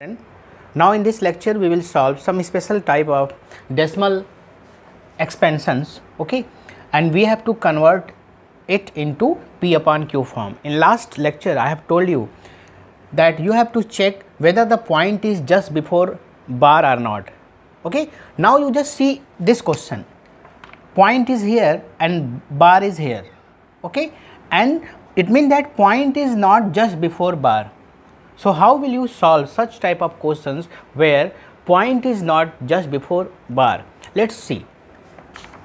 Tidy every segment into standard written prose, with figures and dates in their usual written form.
And now in this lecture we will solve some special type of decimal expansions, okay, and we have to convert it into P upon Q form. In last lecture I have told you that you have to check whether the point is just before bar or not, okay. Now you just see this question, point is here and bar is here, okay, and it means that point is not just before bar. So how will you solve such type of questions where point is not just before bar? Let's see.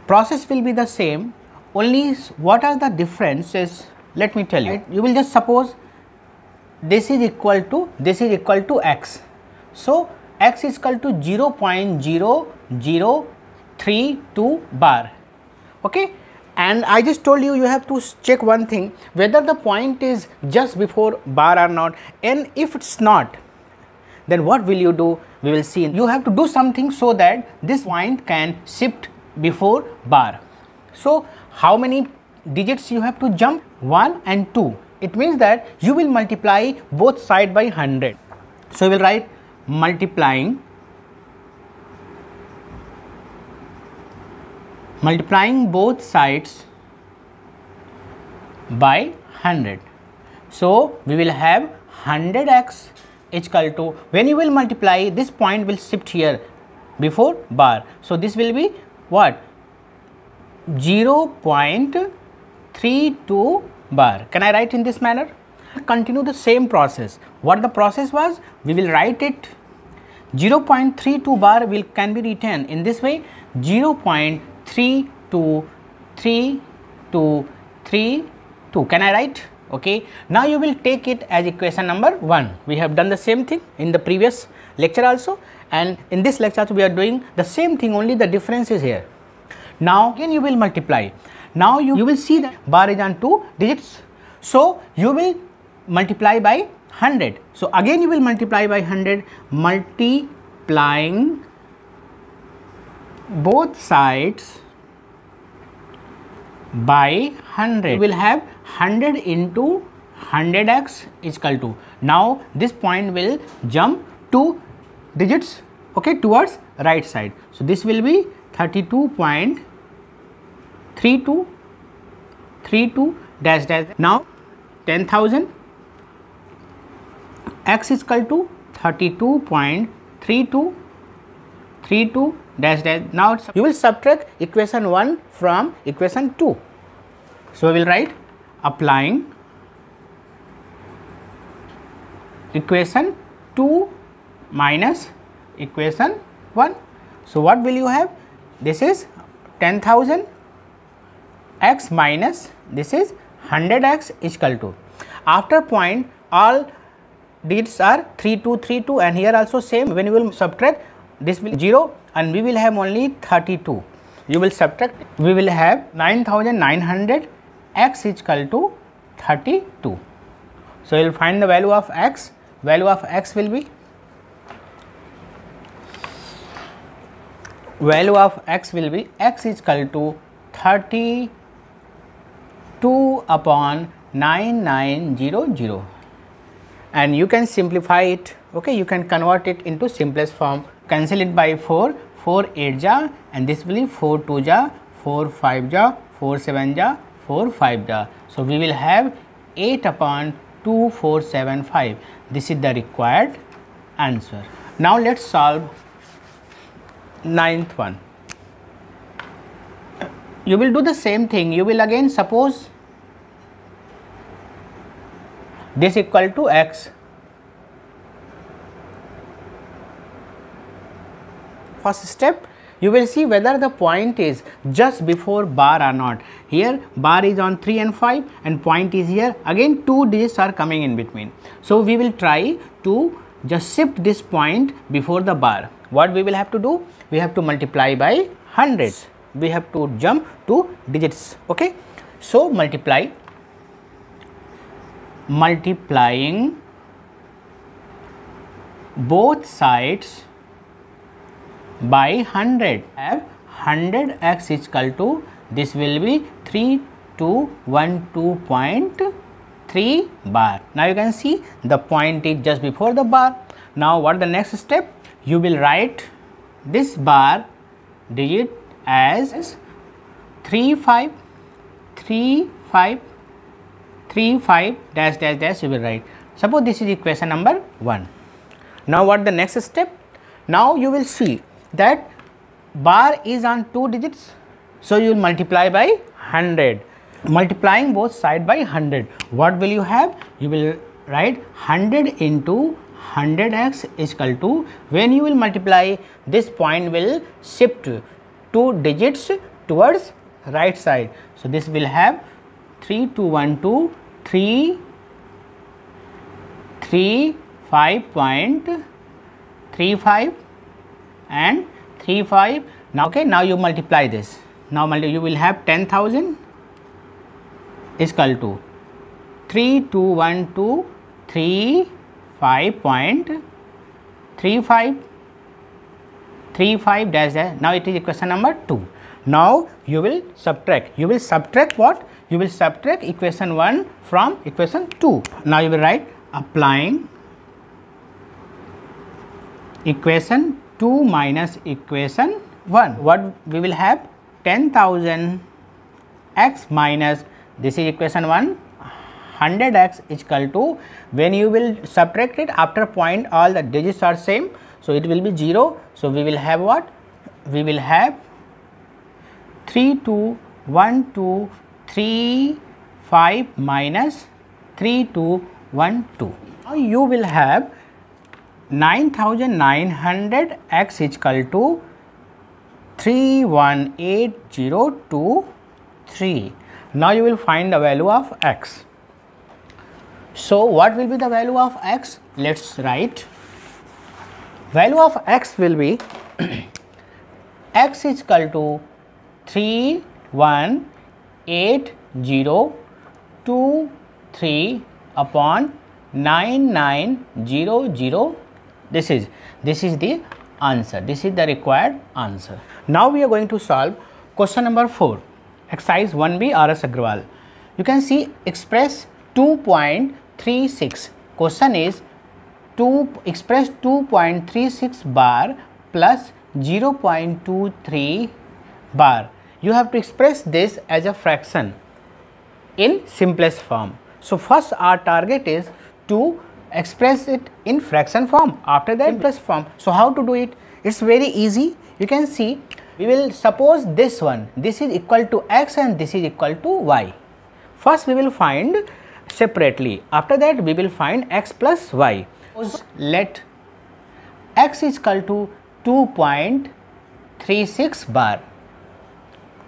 Process will be the same, only what are the differences? Let me tell you. You will just suppose this is equal to x. So x is equal to 0.0032 bar, okay. And I just told you, you have to check one thing, whether the point is just before bar or not, and if it's not, then what will you do? We will see. You have to do something so that this point can shift before bar. So how many digits you have to jump? 1 and 2. It means that you will multiply both sides by 100. So we will write multiplying both sides by 100. So we will have 100x is equal to, when you will multiply, this point will shift here before bar. So this will be what? 0.32 bar. Can I write in this manner? Continue the same process. What the process was? We will write it 0.32 bar can be written in this way, 0.323232. Can I write? Okay. Now you will take it as equation number 1. We have done the same thing in the previous lecture also, and in this lecture also we are doing the same thing, only the difference is here. Now again you will multiply. Now you will see that bar is on 2 digits. So you will multiply by 100. So again you will multiply by 100, multiplying both sides by 100. You will have 100 into 100x is equal to, now this point will jump 2 digits, okay, towards right side. So this will be 32.3232 dash dash. Now 10,000 x is equal to 32.3232 dash dash. Now you will subtract equation 1 from equation 2. So we will write applying equation 2 minus equation 1. So what will you have? This is 10,000 x minus this is 100x is equal to, after point all digits are 3232, and here also same, when you will subtract this will 0 and we will have only 32. You will subtract, we will have 9,900 x is equal to 32. So you will find the value of x. Value of x will be, x is equal to 32 upon 9900, and you can simplify it, okay. You can convert it into simplest form, cancel it by 4, 4 8 ja, and this will be 4 2 ja, 4 5 ja, 4 7 ja, 4 5 ja. So we will have 8 upon 2475. This is the required answer. Now let's solve 9th one. You will do the same thing. You will again suppose this equal to x. First step, you will see whether the point is just before bar or not. Here bar is on 3 and 5 and point is here. Again 2 digits are coming in between. So we will try to just shift this point before the bar. What we will have to do? We have to multiply by hundreds. We have to jump 2 digits, okay. So multiplying both sides by 100, have 100x is equal to, this will be 3212.3 bar. Now you can see the point is just before the bar. Now what the next step? You will write this bar digit as 3535 dash dash dash. You will write. Suppose this is equation number 1. Now what the next step? Now you will see that bar is on 2 digits, so you will multiply by 100. Multiplying both side by 100, what will you have? You will write 100 into 100x is equal to, when you will multiply, this point will shift 2 digits towards right side. So this will have 3212 35.35 and 35. Now okay, now you multiply this. Now you will have 10,000 is equal to 3212 35.35 dash dash. Now it is equation number 2. Now you will subtract. You will subtract what? You will subtract equation 1 from equation 2. Now you will write applying equation 2 minus equation 1. What we will have? 10,000 x minus, this is equation 1, 100x is equal to, when you will subtract it after point all the digits are same, so it will be 0. So we will have what? We will have 321235 minus 3212. Now you will have 9900 x is equal to 318023. Now you will find the value of x. So what will be the value of x? Let's write. Value of x will be x is equal to 318023 upon 9900. This is the answer. This is the required answer. Now we are going to solve question number 4, exercise 1B R.S. Agrawal. You can see express 2.36. Question is express 2.36 bar plus 0.23 bar. You have to express this as a fraction in simplest form. So first our target is to express it in fraction form, after that simplest form. So how to do it? It's very easy. You can see, we will suppose this one, this is equal to x and this is equal to y. First we will find separately, after that we will find x plus y. Let x is equal to 2.36 bar.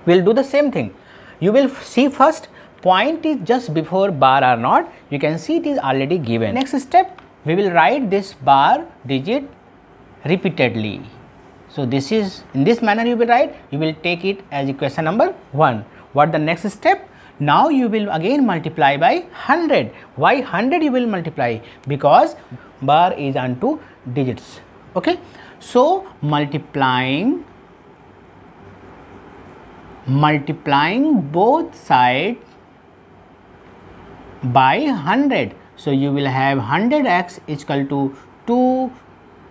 We will do the same thing. You will see first point is just before bar or not. You can see it is already given. Next step, we will write this bar digit repeatedly. So this is, in this manner you will write, you will take it as equation number 1. What the next step? Now you will again multiply by 100. Why 100 you will multiply? Because bar is on 2 digits. Okay. So multiplying both sides by 100. So you will have 100x is equal to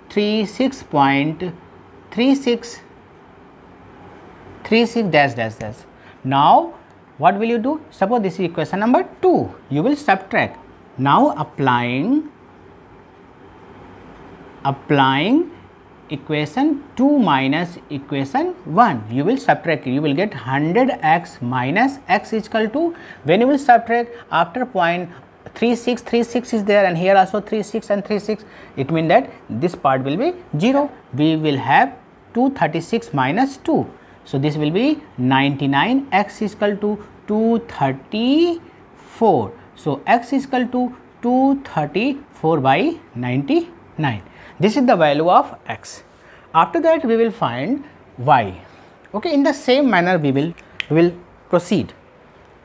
236.36 dash dash dash. Now what will you do? Suppose this is equation number 2. You will subtract. Now applying equation 2 minus equation 1, you will subtract it. You will get 100x minus x is equal to, when you will subtract after point 36 is there and here also 36 and 36, it means that this part will be 0. We will have 236 minus 2. So this will be 99, x is equal to 234. So x is equal to 234 by 99. This is the value of x. After that we will find y. Okay, in the same manner we will proceed.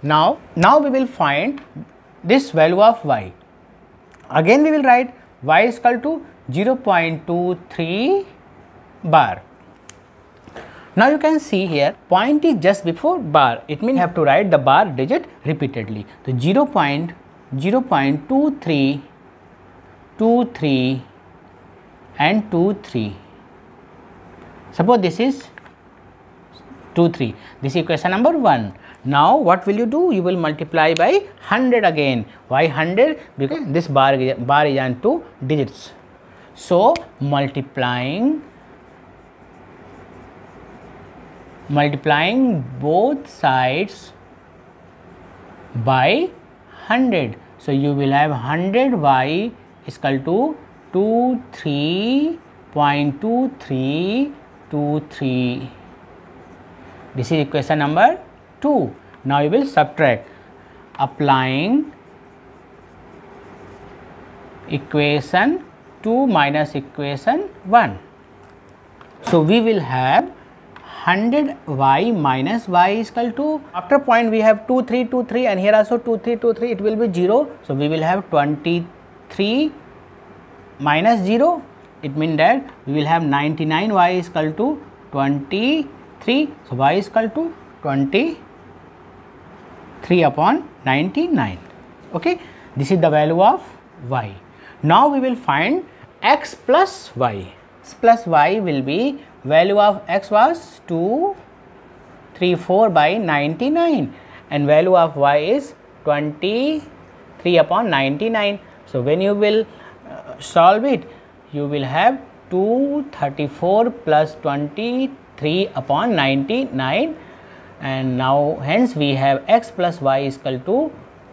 Now we will find this value of y. Again we will write y is equal to 0.23 bar. Now you can see here point is just before bar. It means you have to write the bar digit repeatedly. So 0.23 and 2 3. Suppose this is 2 3, this is equation number 1. Now what will you do? You will multiply by 100 again. Why 100? Because this bar is on 2 digits. So multiplying both sides by 100. So you will have 100y is equal to 23.2323. This is equation number 2. Now you will subtract, applying equation 2 minus equation 1. So we will have 100y minus y is equal to, after point we have 2 3 2 3 and here also 2 3 2 3, it will be 0. So we will have 23 minus 0, it means that we will have 99y is equal to 23. So y is equal to 23 upon 99. Okay, this is the value of y. Now we will find x plus y. X plus y will be, value of x was 234 by 99 and value of y is 23 upon 99. So when you will solve it, you will have 234 plus 23 upon 99, and now hence we have x plus y is equal to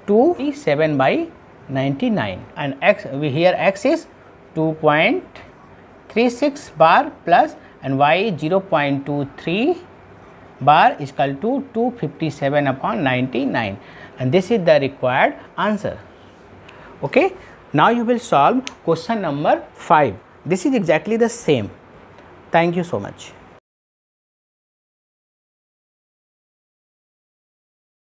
237 by 99, and x, here x is 2.36 bar plus and y 0.23 bar is equal to 257 upon 99, and this is the required answer. Okay. Now you will solve question number 5. This is exactly the same. Thank you so much.